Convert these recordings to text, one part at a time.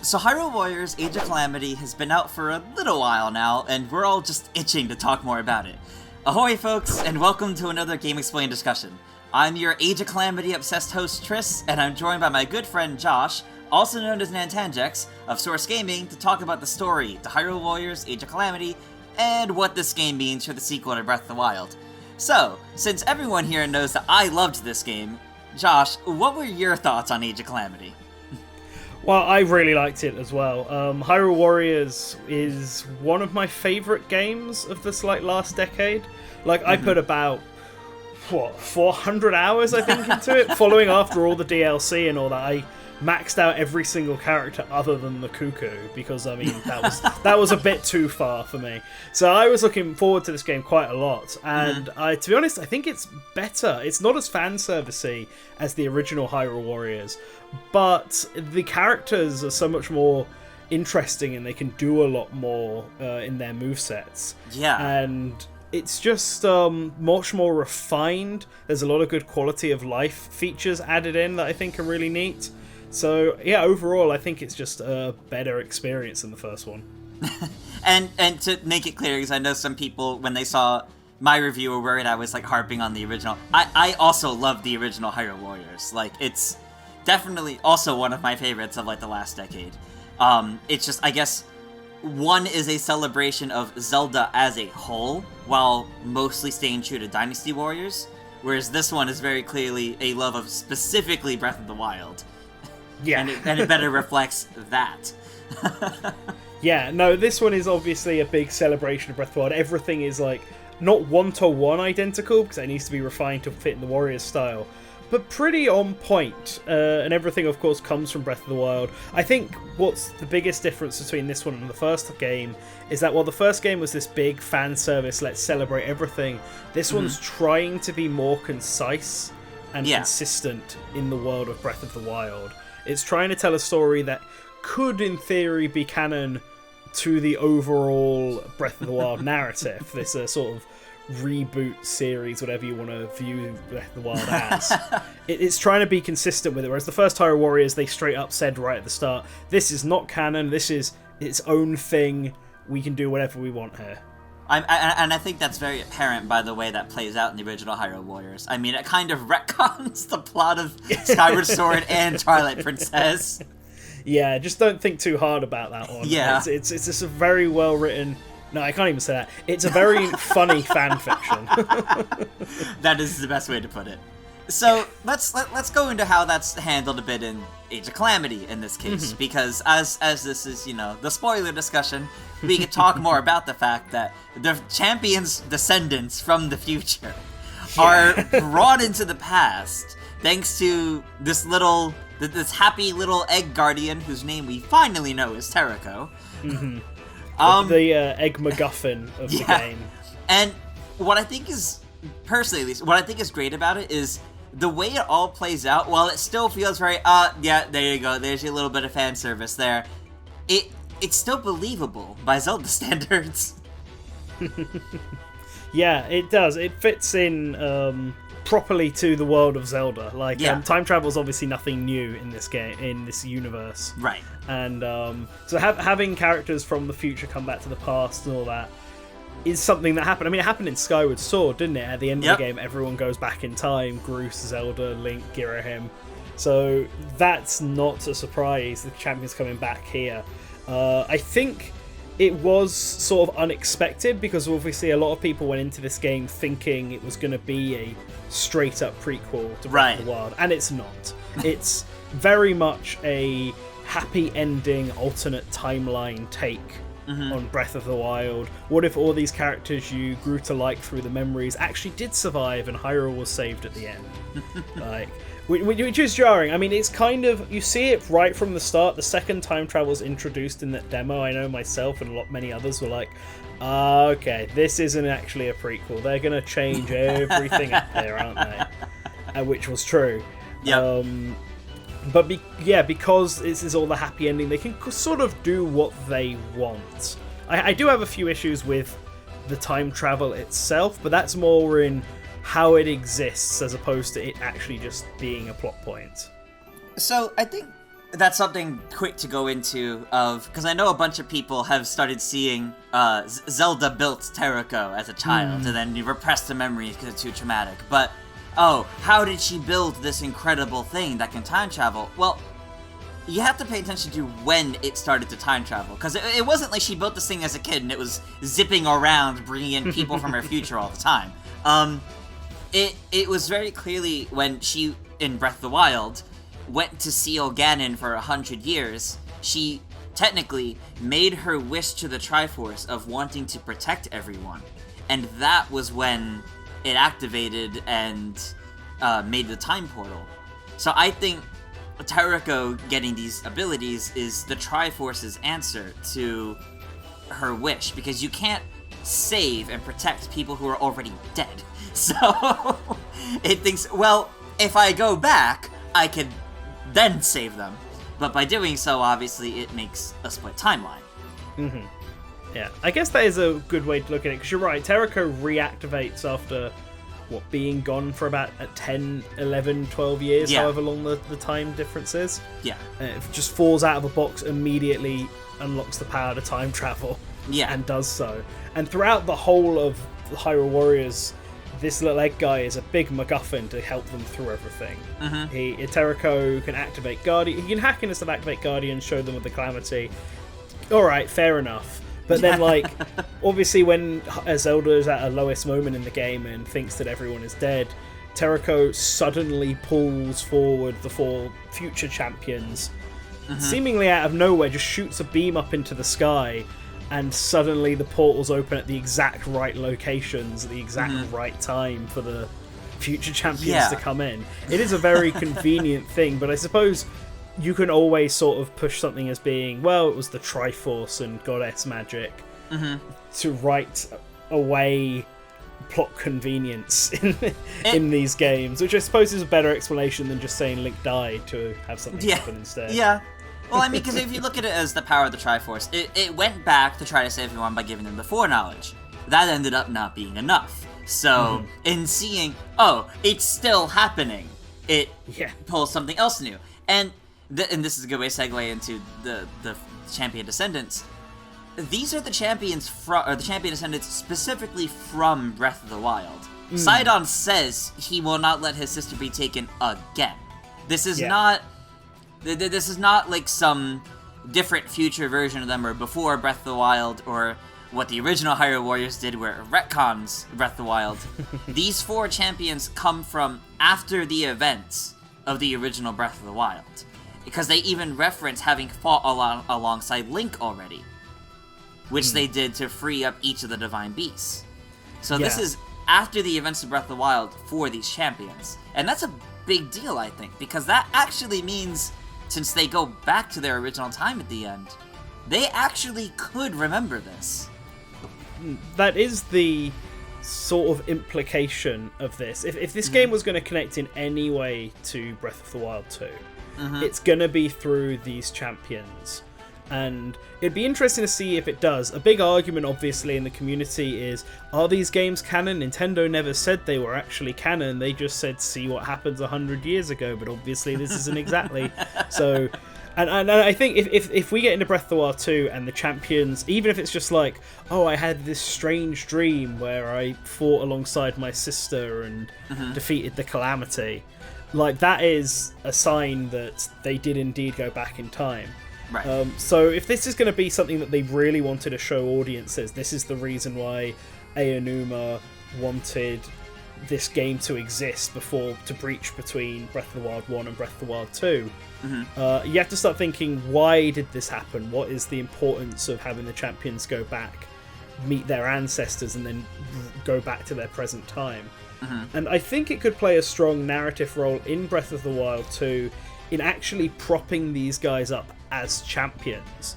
So Hyrule Warriors Age of Calamity has been out for a little while now, and we're all just itching to talk more about it. Ahoy folks, and welcome to another Game Explained discussion. I'm your Age of Calamity obsessed host Tris, and I'm joined by my good friend Josh, also known as Nantenjex, of Source Gaming, to talk about the story to Hyrule Warriors Age of Calamity, and what this game means for the sequel to Breath of the Wild. So, since everyone here knows that I loved this game, Josh, what were your thoughts on Age of Calamity? Well, I really liked it as well. Hyrule Warriors is one of my favourite games of this last decade. I put about 400 hours I think into it, following after all the DLC and all that. I maxed out every single character other than the Cuckoo because that was a bit too far for me. So I was looking forward to this game quite a lot, and to be honest, I think it's better. It's not as fan servicey as the original Hyrule Warriors, but the characters are so much more interesting and they can do a lot more in their movesets. Yeah. And it's just much more refined. There's a lot of good quality of life features added in that I think are really neat. So, yeah, overall, I think it's just a better experience than the first one. and to make it clear, because I know some people, when they saw my review, were worried I was, harping on the original. I also love the original Hyrule Warriors. It's definitely also one of my favorites of, the last decade. It's just, I guess, one is a celebration of Zelda as a whole, while mostly staying true to Dynasty Warriors, whereas this one is very clearly a love of specifically Breath of the Wild. Yeah. And it better reflects that. Yeah, no, this one is obviously a big celebration of Breath of the Wild. Everything is, not one-to-one identical, because it needs to be refined to fit in the Warriors style, but pretty on point. And everything, of course, comes from Breath of the Wild. I think what's the biggest difference between this one and the first game is that while the first game was this big fan service, let's celebrate everything, this one's trying to be more concise and consistent in the world of Breath of the Wild. It's trying to tell a story that could, in theory, be canon to the overall Breath of the Wild narrative. This sort of reboot series, whatever you want to view Breath of the Wild as. It's trying to be consistent with it, whereas the first Hyrule Warriors, they straight up said right at the start, this is not canon, this is its own thing, we can do whatever we want here. And I think that's very apparent by the way that plays out in the original Hyrule Warriors. I mean, it kind of retcons the plot of Skyward Sword and Twilight Princess. Yeah, just don't think too hard about that one. Yeah. It's just a very well written... No, I can't even say that. It's a very funny fan fiction. That is the best way to put it. So let's go into how that's handled a bit in Age of Calamity in this case, because as this is, the spoiler discussion, we could talk more about the fact that the champion's descendants from the future are brought into the past thanks to this happy little egg guardian whose name we finally know is Terrako. The egg MacGuffin of the game. And what I think is, personally at least, what I think is great about it is the way it all plays out. While it still feels very, there you go, there's your little bit of fan service there, it's still believable by Zelda standards. Yeah, it does. It fits in properly to the world of Zelda. Time travel is obviously nothing new in this game, in this universe. Right. And so having characters from the future come back to the past and all that is something that happened. I mean, it happened in Skyward Sword, didn't it? At the end of the game, everyone goes back in time. Groose, Zelda, Link, Girahim. So that's not a surprise. The champion's coming back here. I think it was sort of unexpected because obviously a lot of people went into this game thinking it was going to be a straight-up prequel to Breath of the Wild, and it's not. It's very much a happy ending, alternate timeline take on Breath of the Wild. What if all these characters you grew to like through the memories actually did survive and Hyrule was saved at the end? Which is jarring. I mean, it's kind of... You see it right from the start. The second time travel's introduced in that demo. I know myself and many others were like, okay, this isn't actually a prequel. They're going to change everything up there, aren't they? Which was true. Yep. But because this is all the happy ending, they can sort of do what they want. I do have a few issues with the time travel itself, but that's more in how it exists as opposed to it actually just being a plot point. So I think that's something quick to go into because I know a bunch of people have started seeing Zelda built Terrako as a child, and then you repress the memories because it's too traumatic. But, how did she build this incredible thing that can time travel? Well, you have to pay attention to when it started to time travel, because it wasn't like she built this thing as a kid and it was zipping around, bringing in people from her future all the time. It was very clearly when she, in Breath of the Wild, went to seal Ganon for 100 years, she technically made her wish to the Triforce of wanting to protect everyone. And that was when it activated and made the time portal. So I think Terrako getting these abilities is the Triforce's answer to her wish, because you can't save and protect people who are already dead. So it thinks, well, if I go back, I could then save them. But by doing so, obviously, it makes a split timeline. Mm-hmm. Yeah, I guess that is a good way to look at it, because you're right, Terrako reactivates after, being gone for about 10, 11, 12 years, however long the time difference is. Yeah. It just falls out of a box, immediately unlocks the power to time travel. Yeah. And does so. And throughout the whole of Hyrule Warriors, this little egg guy is a big MacGuffin to help them through everything. Mm-hmm. Terrako can activate Guardian. He can hack into stuff, activate Guardian, show them with the Calamity. Alright, fair enough. But then, obviously when Zelda is at her lowest moment in the game and thinks that everyone is dead, Terrako suddenly pulls forward the 4 future champions, seemingly out of nowhere, just shoots a beam up into the sky, and suddenly the portals open at the exact right locations at the exact right time for the future champions to come in. It is a very convenient thing, but I suppose you can always sort of push something as being, well, it was the Triforce and Goddess magic to write away plot convenience in these games, which I suppose is a better explanation than just saying Link died to have something happen instead. Yeah. Well, I mean, because if you look at it as the power of the Triforce, it went back to try to save everyone by giving them the foreknowledge. That ended up not being enough. So, in seeing, it's still happening, it pulls something else new. And this is a good way to segue into the champion descendants. These are the champions the champion descendants specifically from Breath of the Wild. Sidon says he will not let his sister be taken again. This is not like some different future version of them or before Breath of the Wild, or what the original Hyrule Warriors did where it retcons Breath of the Wild. These 4 champions come from after the events of the original Breath of the Wild, because they even reference having fought alongside Link already, which they did to free up each of the Divine Beasts. So this is after the events of Breath of the Wild for these champions. And that's a big deal, I think, because that actually means, since they go back to their original time at the end, they actually could remember this. That is the sort of implication of this. If this game was going to connect in any way to Breath of the Wild 2, it's going to be through these champions. And it'd be interesting to see if it does. A big argument, obviously, in the community is, are these games canon? Nintendo never said they were actually canon. They just said, see what happens 100 years ago. But obviously, this isn't exactly. So, and I think if we get into Breath of the Wild 2 and the champions, even if it's just like, I had this strange dream where I fought alongside my sister and defeated the Calamity, like, that is a sign that they did indeed go back in time. Right. So if this is going to be something that they really wanted to show audiences, this is the reason why Aonuma wanted this game to exist to breach between Breath of the Wild 1 and Breath of the Wild 2. You have to start thinking, why did this happen? What is the importance of having the champions go back, meet their ancestors, and then go back to their present time? And I think it could play a strong narrative role in Breath of the Wild 2 in actually propping these guys up as champions.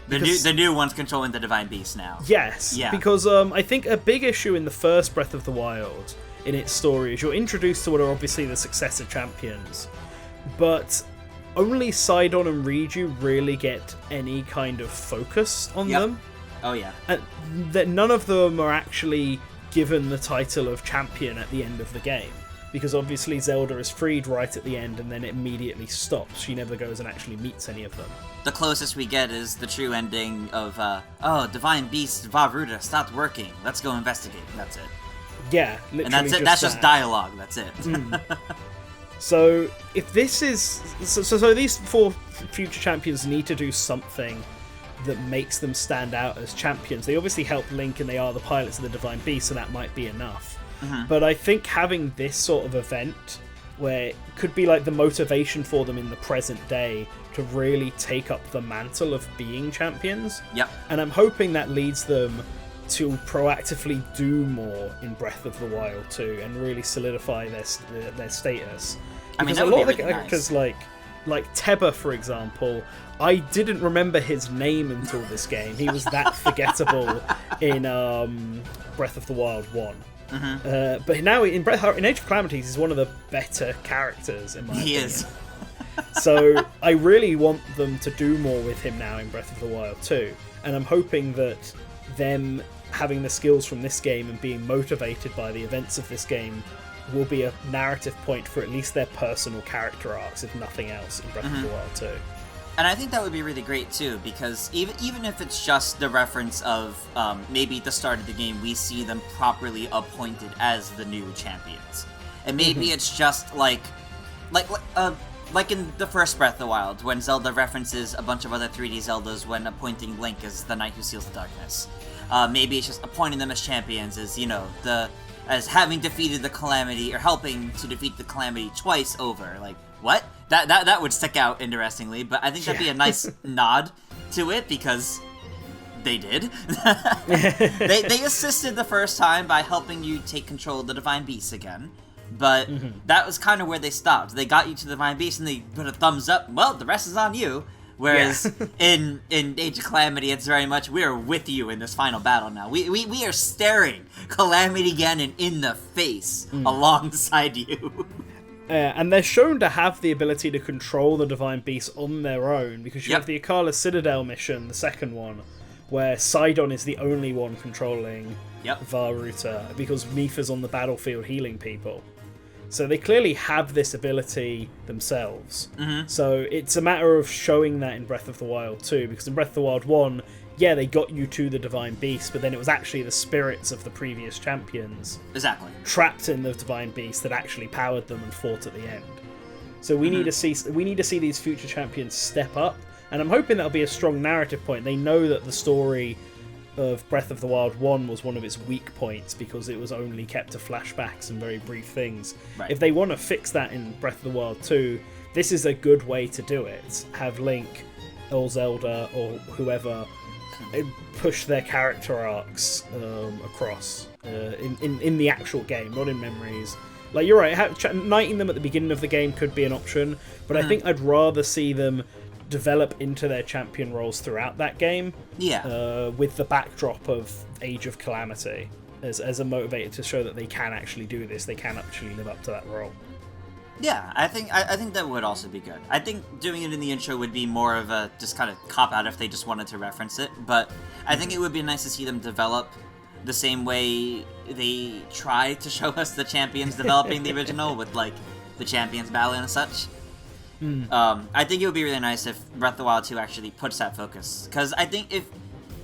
The new ones controlling the Divine Beast now. Yes, because I think a big issue in the first Breath of the Wild, in its story, is you're introduced to what are obviously the successor champions, but only Sidon and Riju really get any kind of focus on them. Oh yeah. And that none of them are actually given the title of champion at the end of the game. because obviously Zelda is freed right at the end and then it immediately stops. She never goes and actually meets any of them. The closest we get is the true ending of, Divine Beast Vavruta stopped working. Let's go investigate. That's it. Yeah, literally. And that's it. That's just dialogue. That's it. So if this is so these 4 future champions need to do something that makes them stand out as champions. They obviously help Link and they are the pilots of the Divine Beast, so that might be enough. But I think having this sort of event where it could be like the motivation for them in the present day to really take up the mantle of being champions. Yep. And I'm hoping that leads them to proactively do more in Breath of the Wild 2 and really solidify their status. Because that a would lot be of really the characters, like Teba, for example, I didn't remember his name until this game. He was that forgettable in Breath of the Wild 1. But now in Age of Calamity, he's one of the better characters, in my opinion. He is. So I really want them to do more with him now in Breath of the Wild 2. And I'm hoping that them having the skills from this game and being motivated by the events of this game will be a narrative point for at least their personal character arcs, if nothing else, in Breath of the Wild 2. And I think that would be really great too, because even if it's just the reference of maybe at the start of the game we see them properly appointed as the new champions, and maybe it's just like in the first Breath of the Wild when Zelda references a bunch of other 3D Zeldas when appointing Link as the Knight Who Seals the Darkness. Maybe it's just appointing them as champions, as having defeated the Calamity or helping to defeat the Calamity twice over. Like, what? That would stick out interestingly, but I think that'd be a nice nod to it because they did. they assisted the first time by helping you take control of the Divine Beast again, but that was kind of where they stopped. They got you to the Divine Beast and they put a thumbs up. Well, the rest is on you. Whereas in Age of Calamity, it's very much, we are with you in this final battle now. We are staring Calamity Ganon in the face alongside you. And they're shown to have the ability to control the Divine Beast on their own, because you have the Akala Citadel mission, the second one, where Sidon is the only one controlling Vavruta, because Mipha's on the battlefield healing people. So they clearly have this ability themselves. So it's a matter of showing that in Breath of the Wild 2, because in Breath of the Wild 1, they got you to the Divine Beast, but then it was actually the spirits of the previous champions trapped in the Divine Beast that actually powered them and fought at the end. So we need to see these future champions step up, and I'm hoping that'll be a strong narrative point. They know that the story of Breath of the Wild 1 was one of its weak points because it was only kept to flashbacks and very brief things. If they want to fix that in Breath of the Wild 2, this is a good way to do it. Have Link or Zelda or whoever push their character arcs across in the actual game, not in memories. Like, you're right, knighting them at the beginning of the game could be an option, but I think I'd rather see them develop into their champion roles throughout that game. With the backdrop of Age of Calamity as a motivator to show that they can actually do this, they can actually live up to that role. Yeah, I think that would also be good. I think doing it in the intro would be more of a just kind of cop-out if they just wanted to reference it, but I think it would be nice to see them develop the same way they tried to show us the champions developing the original with, like, the champions battle and such. I think it would be really nice if Breath of the Wild 2 actually puts that focus, because I think if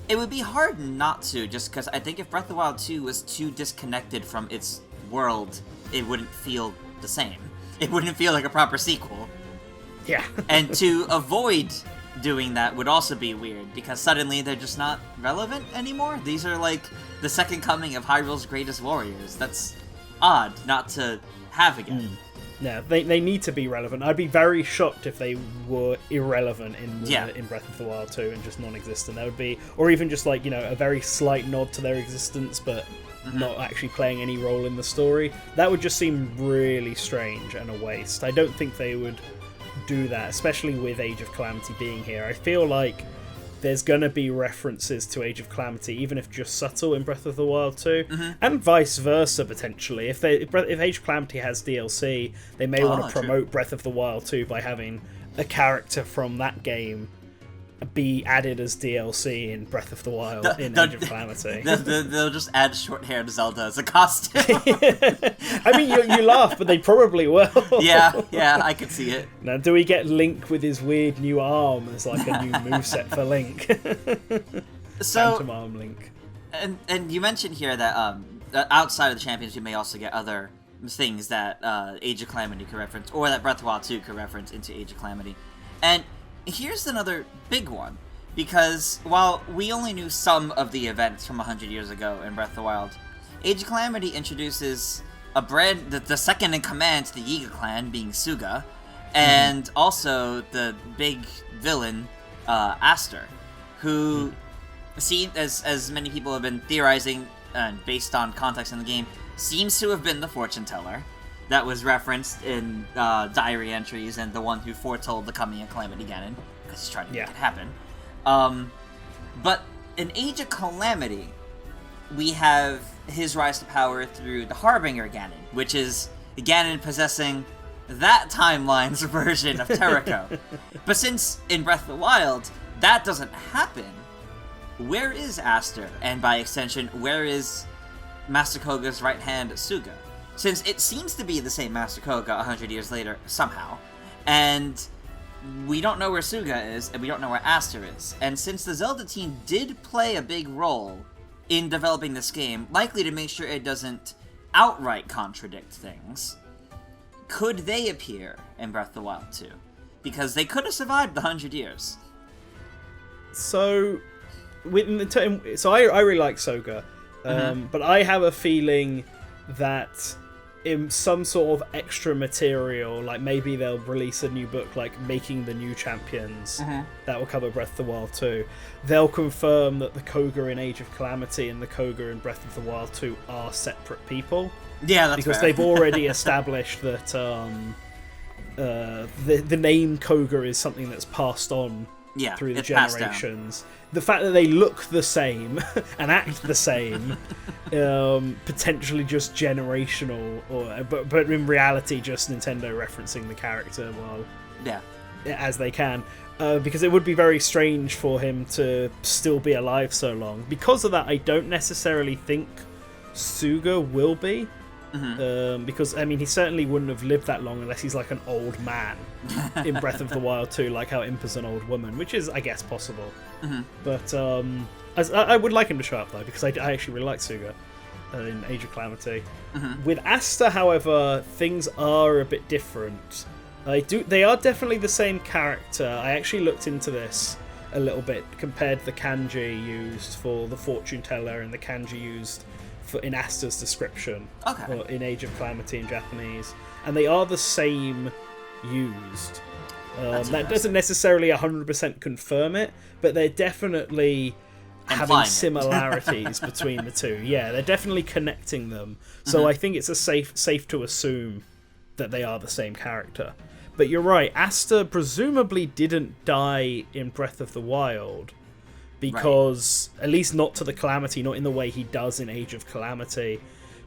it would be hard not to, just because I think if Breath of the Wild 2 was too disconnected from its world, it wouldn't feel the same. It wouldn't feel like a proper sequel. Yeah. And to avoid doing that would also be weird, because suddenly they're just not relevant anymore. These are like the second coming of Hyrule's greatest warriors. That's odd not to have again. No, they need to be relevant. I'd be very shocked if they were irrelevant in Breath of the Wild 2 and just non-existent. That would be, or even just like, a very slight nod to their existence, but not actually playing any role in the story. That would just seem really strange and a waste. I don't think they would do that, especially with Age of Calamity being here. I feel like there's going to be references to Age of Calamity, even if just subtle, in Breath of the Wild 2, and vice versa, potentially. If Age of Calamity has DLC, they may want to promote Breath of the Wild 2 by having a character from that game be added as DLC in Breath of the Wild in Age of Calamity. They'll just add short-haired Zelda as a costume. I mean, you laugh, but they probably will. Yeah, I could see it. Now, do we get Link with his weird new arm as like a new moveset for Link? Phantom Arm Link. And you mentioned here that outside of the champions, you may also get other things that Age of Calamity could reference, or that Breath of the Wild 2 could reference into Age of Calamity. And here's another big one, because while we only knew some of the events from 100 years ago in Breath of the Wild, Age of Calamity introduces the second in command to the Yiga clan, being Suga, and also the big villain, Aster, who, as many people have been theorizing, based on context in the game, seems to have been the fortune teller that was referenced in diary entries, and the one who foretold the coming of Calamity Ganon, because he's trying to make it happen. But in Age of Calamity, we have his rise to power through the Harbinger Ganon, which is Ganon possessing that timeline's version of Terrako. But since in Breath of the Wild, that doesn't happen, where is Aster? And by extension, where is Master Koga's right hand, Suga? Since it seems to be the same Master Koga 100 years later, somehow. And we don't know where Suga is, and we don't know where Aster is. And since the Zelda team did play a big role in developing this game, likely to make sure it doesn't outright contradict things, could they appear in Breath of the Wild 2? Because they could have survived the 100 years. So, I really like Soga, but I have a feeling that in some sort of extra material, like maybe they'll release a new book like Making the New Champions that will cover Breath of the Wild 2. They'll confirm that the Koga in Age of Calamity and the Koga in Breath of the Wild 2 are separate people. Yeah, that's because fair. They've already established that the name Koga is something that's passed on through the generations. The fact that they look the same and act the same, potentially just generational, but in reality just Nintendo referencing the character as they can, because it would be very strange for him to still be alive so long. Because of that, I don't necessarily think Suga will be. Because, I mean, he certainly wouldn't have lived that long unless he's like an old man in Breath of the Wild 2, like how Impa's an old woman, which is, I guess, possible. But I would like him to show up, though, because I actually really like Suga in Age of Calamity. With Aster, however, things are a bit different. They are definitely the same character. I actually looked into this a little bit, compared the kanji used for the fortune teller and the kanji used in Aster's description, or in Age of Calamity in Japanese, and they are the same used. That doesn't necessarily 100% confirm it, but they're definitely having similarities between the two. Yeah, they're definitely connecting them. So I think it's safe to assume that they are the same character. But you're right, Aster presumably didn't die in Breath of the Wild, because, at least not to the Calamity, not in the way he does in Age of Calamity,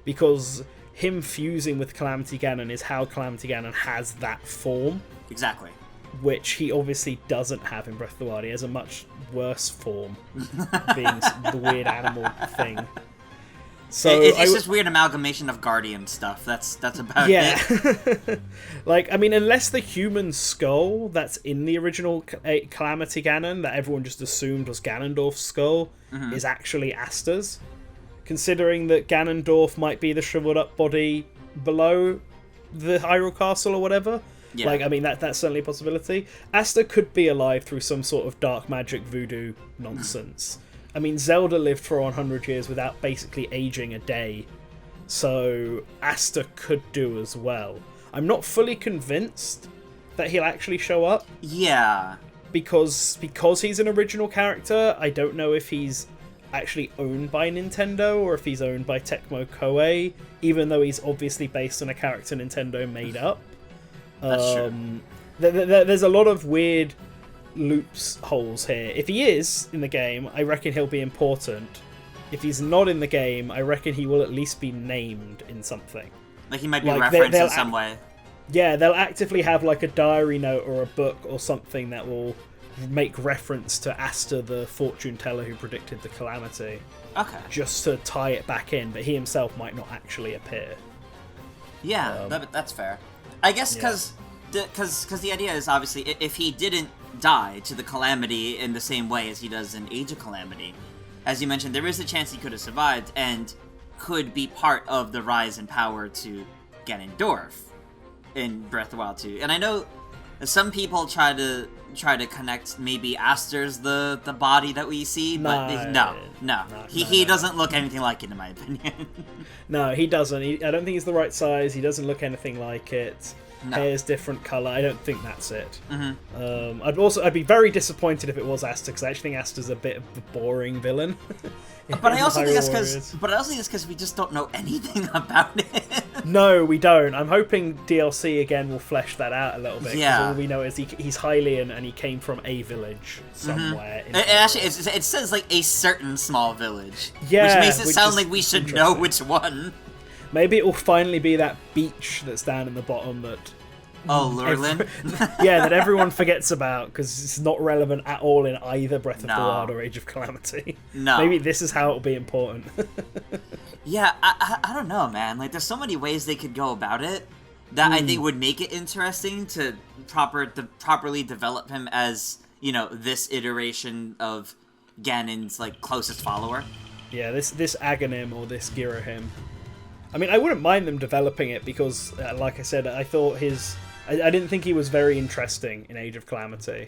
because him fusing with Calamity Ganon is how Calamity Ganon has that form. Exactly. Which he obviously doesn't have in Breath of the Wild. He has a much worse form, being the weird animal thing. So it's just weird amalgamation of Guardian stuff. That's about it. Like, I mean, unless the human skull that's in the original Calamity Ganon that everyone just assumed was Ganondorf's skull is actually Aster's, considering that Ganondorf might be the shriveled up body below the Hyrule Castle or whatever. Yeah. Like, I mean, that's certainly a possibility. Aster could be alive through some sort of dark magic voodoo nonsense. I mean, Zelda lived for 100 years without basically aging a day, so Aster could do as well. I'm not fully convinced that he'll actually show up. Yeah. Because he's an original character, I don't know if he's actually owned by Nintendo or if he's owned by Tecmo Koei, even though he's obviously based on a character Nintendo made up. That's true. There's a lot of weird holes here. If he is in the game, I reckon he'll be important. If he's not in the game, I reckon he will at least be named in something. Like he might be referenced in some way. Yeah, they'll actively have like a diary note or a book or something that will make reference to Asta, the fortune teller who predicted the Calamity. Okay. Just to tie it back in, but he himself might not actually appear. Yeah, that's fair. I guess because the idea is obviously if he didn't die to the Calamity in the same way as he does in Age of Calamity, as you mentioned, there is a chance he could have survived and could be part of the rise in power to Ganondorf in Breath of the Wild 2. And I know some people try to connect maybe Aster's the body that we see, but no. He doesn't look anything like it, in my opinion. No, he doesn't. I don't think he's the right size. He doesn't look anything like it. No. Hair's different colour. I don't think that's it. Mm-hmm. I'd be very disappointed if it was Asta, because I actually think Asta's a bit of a boring villain. But I also think it's because we just don't know anything about it. No, we don't. I'm hoping DLC again will flesh that out a little bit. Yeah. All we know is he's Hylian and he came from a village somewhere. Mm-hmm. Actually, it says like a certain small village. Yeah. Which makes it sound like we should know which one. Maybe it will finally be that beach that's down in the bottom that... Oh, Lurlin? Yeah, that everyone forgets about because it's not relevant at all in either Breath of the Wild or Age of Calamity. No. Maybe this is how it'll be important. Yeah, I don't know, man. Like, there's so many ways they could go about it that I think would make it interesting to properly develop him as, this iteration of Ganon's, like, closest follower. Yeah, this Aghanim or this Girahim. I mean, I wouldn't mind them developing it because, like I said, I thought I didn't think he was very interesting in Age of Calamity,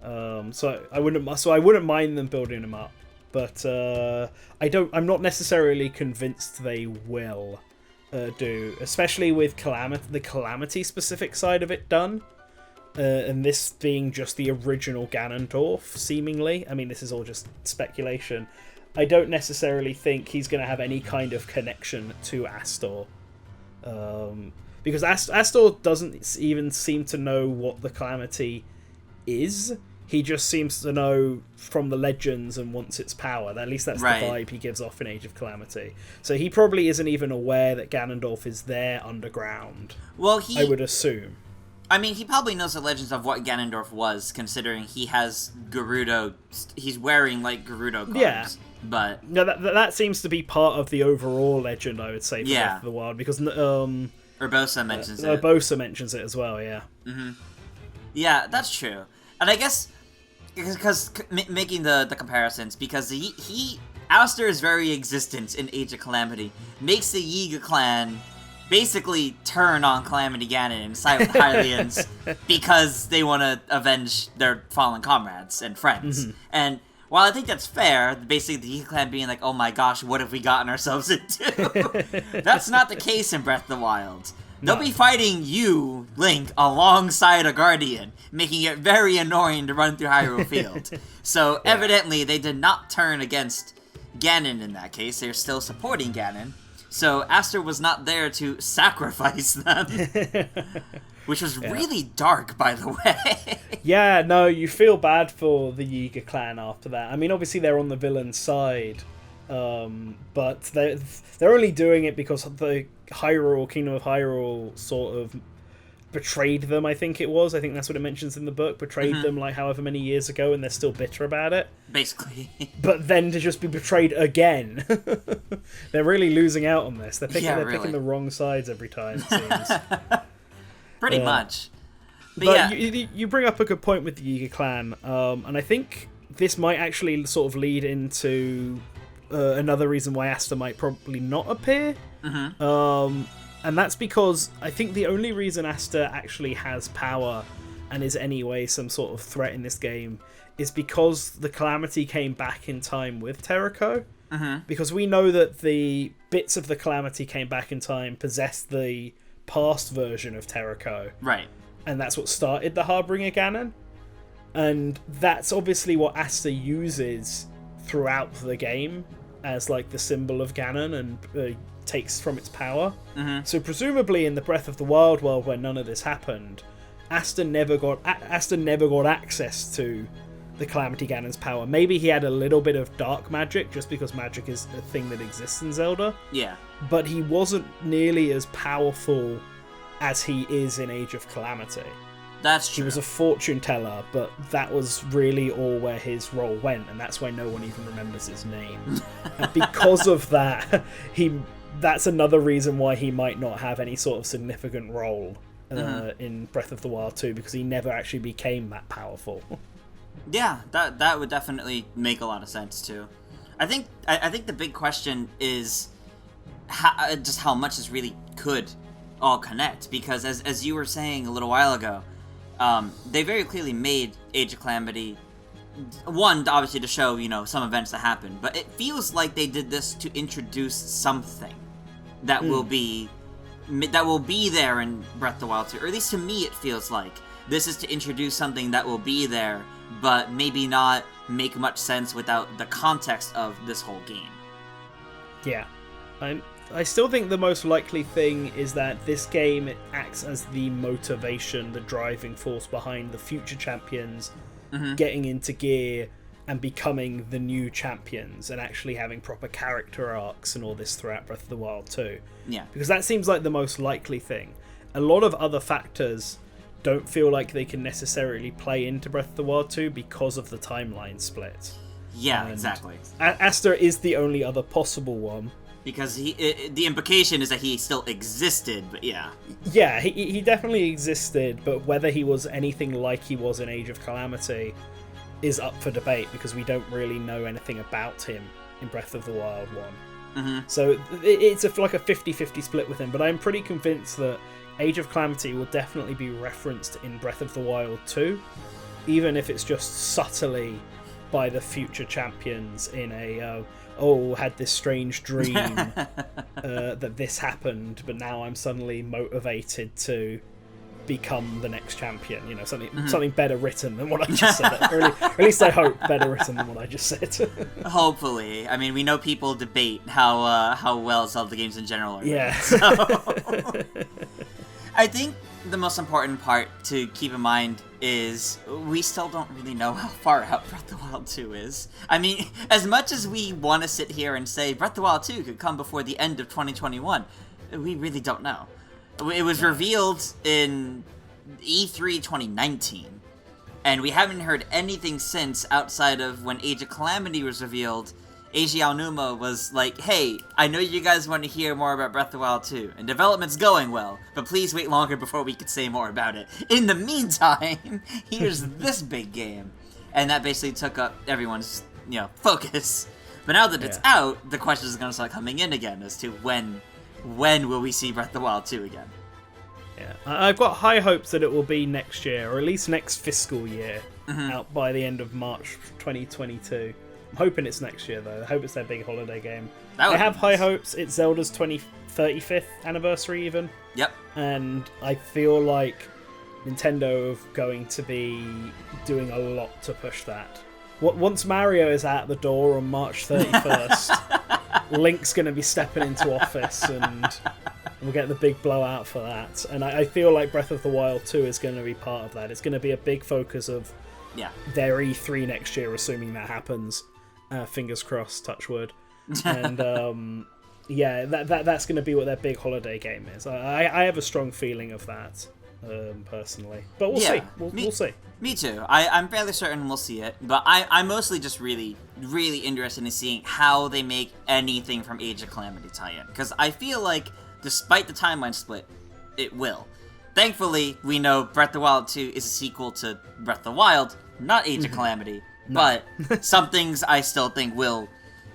so I wouldn't mind them building him up, but I'm not necessarily convinced they will do, especially with the Calamity specific side of it done, and this being just the original Ganondorf, seemingly. I mean, this is all just speculation. I don't necessarily think he's going to have any kind of connection to Astor. Because Astor doesn't even seem to know what the Calamity is. He just seems to know from the legends and wants its power. At least that's the vibe he gives off in Age of Calamity. So he probably isn't even aware that Ganondorf is there underground. Well, I would assume. I mean, he probably knows the legends of what Ganondorf was, considering he has Gerudo... He's wearing, like, Gerudo garbs. Yeah. But no, that seems to be part of the overall legend, I would say, for Breath of the Wild, because Urbosa mentions it. Urbosa mentions it as well, yeah. Mm-hmm. Yeah, that's true. And I guess because making the comparisons, because Alistair's very existence in Age of Calamity makes the Yiga clan basically turn on Calamity Ganon and side with Hylians because they want to avenge their fallen comrades and friends. Mm-hmm. And while I think that's fair, basically the Yiga clan being like, oh my gosh, what have we gotten ourselves into? That's not the case in Breath of the Wild. They'll be fighting you, Link, alongside a Guardian, making it very annoying to run through Hyrule Field. So evidently they did not turn against Ganon in that case. They're still supporting Ganon. So Aster was not there to sacrifice them. Which was really dark, by the way. Yeah, no, you feel bad for the Yiga clan after that. I mean, obviously they're on the villain side, but they're only doing it because the Kingdom of Hyrule sort of betrayed them, I think it was. I think that's what it mentions in the book. Betrayed them like however many years ago, and they're still bitter about it. Basically. But then to just be betrayed again. They're really losing out on this. They're picking the wrong sides every time, it seems. Pretty much. But you bring up a good point with the Yiga clan, and I think this might actually sort of lead into another reason why Asta might probably not appear. And that's because I think the only reason Asta actually has power and is anyway some sort of threat in this game is because the Calamity came back in time with Terrako. Because we know that the bits of the Calamity came back in time, possessed the past version of Terrako. Right. And that's what started the Harbinger Ganon. And that's obviously what Asta uses throughout the game as like the symbol of Ganon and takes from its power. So presumably in the Breath of the Wild world where none of this happened, Asta never got access to the Calamity Ganon's power. Maybe he had a little bit of dark magic, just because magic is a thing that exists in Zelda. Yeah. But he wasn't nearly as powerful as he is in Age of Calamity. That's true. He was a fortune teller, but that was really all where his role went, and that's why no one even remembers his name. And because of that, that's another reason why he might not have any sort of significant role in Breath of the Wild 2, because he never actually became that powerful. Yeah, that would definitely make a lot of sense too. I think the big question is how much this really could all connect, because as you were saying a little while ago, they very clearly made Age of Calamity, one, obviously to show, some events that happened, but it feels like they did this to introduce something that will be there in Breath of the Wild 2, or at least to me it feels like this is to introduce something that will be there, but maybe not make much sense without the context of this whole game. Yeah. I still think the most likely thing is that this game acts as the motivation, the driving force behind the future champions getting into gear and becoming the new champions and actually having proper character arcs and all this throughout Breath of the Wild 2. Yeah. Because that seems like the most likely thing. A lot of other factors don't feel like they can necessarily play into Breath of the Wild 2 because of the timeline split. Yeah, exactly. Aster is the only other possible one. Because the implication is that he still existed, but yeah. Yeah, he definitely existed, but whether he was anything like he was in Age of Calamity is up for debate, because we don't really know anything about him in Breath of the Wild 1. So it's like a 50-50 split with him, but I'm pretty convinced that Age of Calamity will definitely be referenced in Breath of the Wild 2, even if it's just subtly by the future champions in a... had this strange dream that this happened, but now I'm suddenly motivated to become the next champion. Something better written than what I just said. Or at least I hope better written than what I just said. Hopefully. I mean, we know people debate how well Zelda games in general are. Yeah. So. I think the most important part to keep in mind is we still don't really know how far out Breath of the Wild 2 is. I mean, as much as we want to sit here and say Breath of the Wild 2 could come before the end of 2021, we really don't know. It was revealed in E3 2019, and we haven't heard anything since outside of when Age of Calamity was revealed. Eiji Aonuma was like, hey, I know you guys want to hear more about Breath of the Wild 2, and development's going well, but please wait longer before we can say more about it. In the meantime, here's this big game. And that basically took up everyone's, focus. But now that it's out, the questions are going to start coming in again as to when will we see Breath of the Wild 2 again? Yeah, I've got high hopes that it will be next year, or at least next fiscal year, out by the end of March 2022. I'm hoping it's next year, though. I hope it's their big holiday game. I have high hopes. It's Zelda's 35th anniversary, even. Yep. And I feel like Nintendo are going to be doing a lot to push that. Once Mario is out the door on March 31st, Link's going to be stepping into office, and we'll get the big blowout for that. And I feel like Breath of the Wild 2 is going to be part of that. It's going to be a big focus of their E3 next year, assuming that happens. Fingers crossed, touch wood. And that's going to be what their big holiday game is. I have a strong feeling of that, personally. But we'll see. We'll see. Me too. I'm fairly certain we'll see it. But I'm mostly just really, really interested in seeing how they make anything from Age of Calamity tie in. Because I feel like, despite the timeline split, it will. Thankfully, we know Breath of the Wild 2 is a sequel to Breath of the Wild, not Age of Calamity. No. But some things I still think will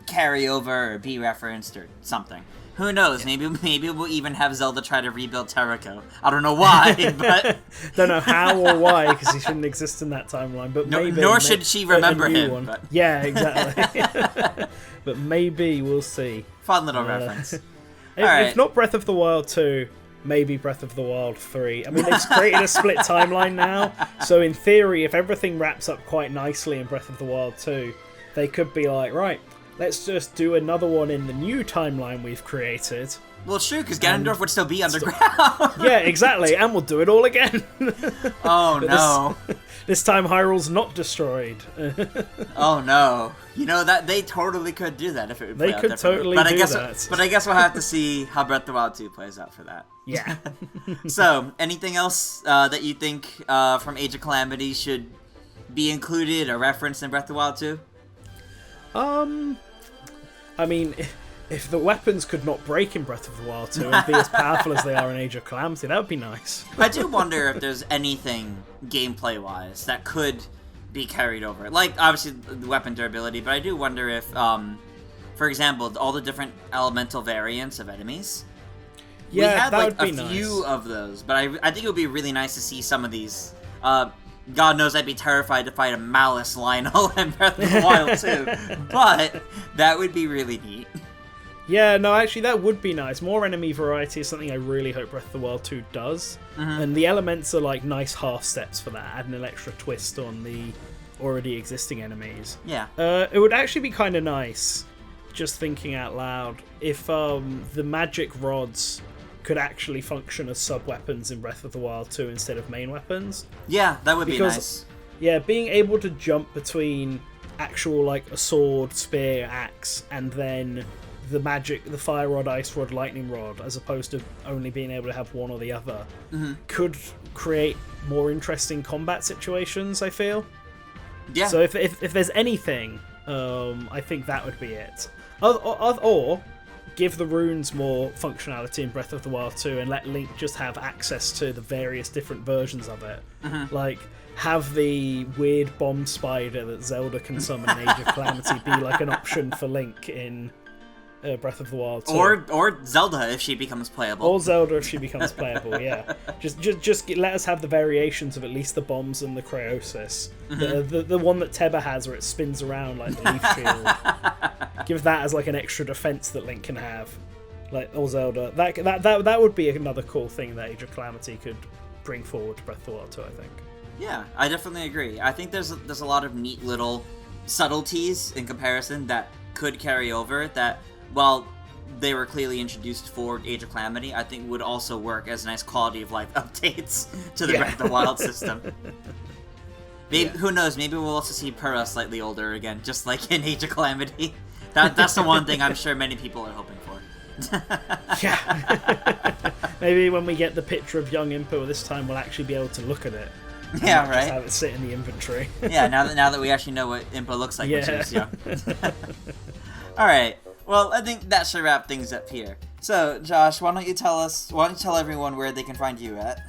carry over or be referenced or something. Who knows? Yeah. Maybe we'll even have Zelda try to rebuild Terrico. I don't know why, but... Don't know how or why, because he shouldn't exist in that timeline. But nor should she remember him. But... Yeah, exactly. But maybe we'll see. Fun little reference. If not Breath of the Wild 2, maybe Breath of the Wild 3. I mean, they've created a split timeline now, so in theory, if everything wraps up quite nicely in Breath of the Wild 2, they could be like, right, let's just do another one in the new timeline we've created. Well, it's true, because Ganondorf would still be underground. Yeah, exactly, and we'll do it all again. Oh, no. This time Hyrule's not destroyed. Oh, no. You know, that they totally could do that if it would play They out could differently. totally do that. But I guess we'll have to see how Breath of the Wild 2 plays out for that. Yeah. So, anything else that you think from Age of Calamity should be included or referenced in Breath of the Wild 2? I mean, if the weapons could not break in Breath of the Wild 2 and be as powerful as they are in Age of Calamity, that would be nice. I do wonder if there's anything gameplay-wise that could be carried over. Like, obviously, the weapon durability, but I do wonder if, for example, all the different elemental variants of enemies. Yeah, we had, that like, would be a nice. few of those, but I think it would be really nice to see some of these. God knows I'd be terrified to fight a Malice Lionel in Breath of the Wild too, but that would be really neat. Yeah, no, actually, that would be nice. More enemy variety is something I really hope Breath of the Wild 2 does. Mm-hmm. And the elements are like nice half steps for that, adding an extra twist on the already existing enemies. Yeah. It would actually be kind of nice, just thinking out loud, if the magic rods could actually function as sub-weapons in Breath of the Wild 2 instead of main weapons. Yeah, that would be nice. Yeah, being able to jump between actual, like, a sword, spear, axe, and then the magic, the fire rod, ice rod, lightning rod, as opposed to only being able to have one or the other, could create more interesting combat situations, I feel. Yeah. So if there's anything, I think that would be it. Or give the runes more functionality in Breath of the Wild 2 and let Link just have access to the various different versions of it. Like, have the weird bomb spider that Zelda can summon in Age of Calamity be like an option for Link in Breath of the Wild 2. Or Zelda if she becomes playable. Or Zelda if she becomes playable, yeah. Just let us have the variations of at least the bombs and the Cryosis. The one that Teba has where it spins around like the leaf shield. Give that as like an extra defense that Link can have. Like, or Zelda. That would be another cool thing that Age of Calamity could bring forward to Breath of the Wild 2, I think. Yeah, I definitely agree. I think there's a lot of neat little subtleties in comparison that could carry over that, while they were clearly introduced for Age of Calamity, I think would also work as nice quality of life updates to the Breath of the Wild system. Maybe, who knows, maybe we'll also see Purah slightly older again, just like in Age of Calamity. That's the one thing I'm sure many people are hoping for. Yeah. Maybe when we get the picture of young Impa this time, we'll actually be able to look at it. Yeah, right. Just have it sit in the inventory. Yeah, now that we actually know what Impa looks like when she was young. Alright, well, I think that should wrap things up here. So, Josh, why don't you tell everyone where they can find you at?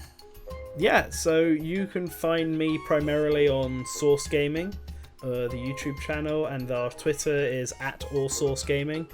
Yeah, so you can find me primarily on Source Gaming, the YouTube channel, and our Twitter is @allsourcegaming.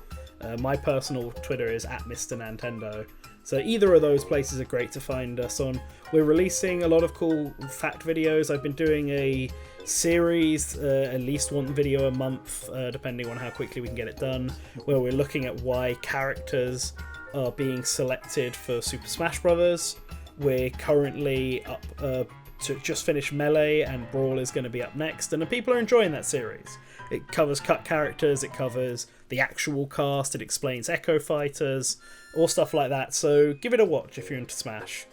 My personal Twitter is @Mr. Nintendo. So either of those places are great to find us on. We're releasing a lot of cool fact videos. I've been doing a series, at least one video a month, depending on how quickly we can get it done, where we're looking at why characters are being selected for Super Smash Bros. We're currently up to just finish Melee, and Brawl is going to be up next, and people are enjoying that series. It covers cut characters, it covers the actual cast, it explains Echo Fighters, all stuff like that, so give it a watch if you're into Smash.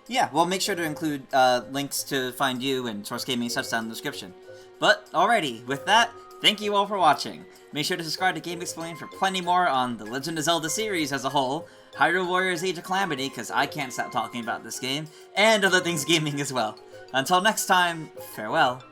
Yeah, well, make sure to include links to find you and Source Gaming such down in the description. But, alrighty, with that, thank you all for watching. Make sure to subscribe to Game Explained for plenty more on the Legend of Zelda series as a whole, Hyrule Warriors Age of Calamity, because I can't stop talking about this game, and other things gaming as well. Until next time, farewell.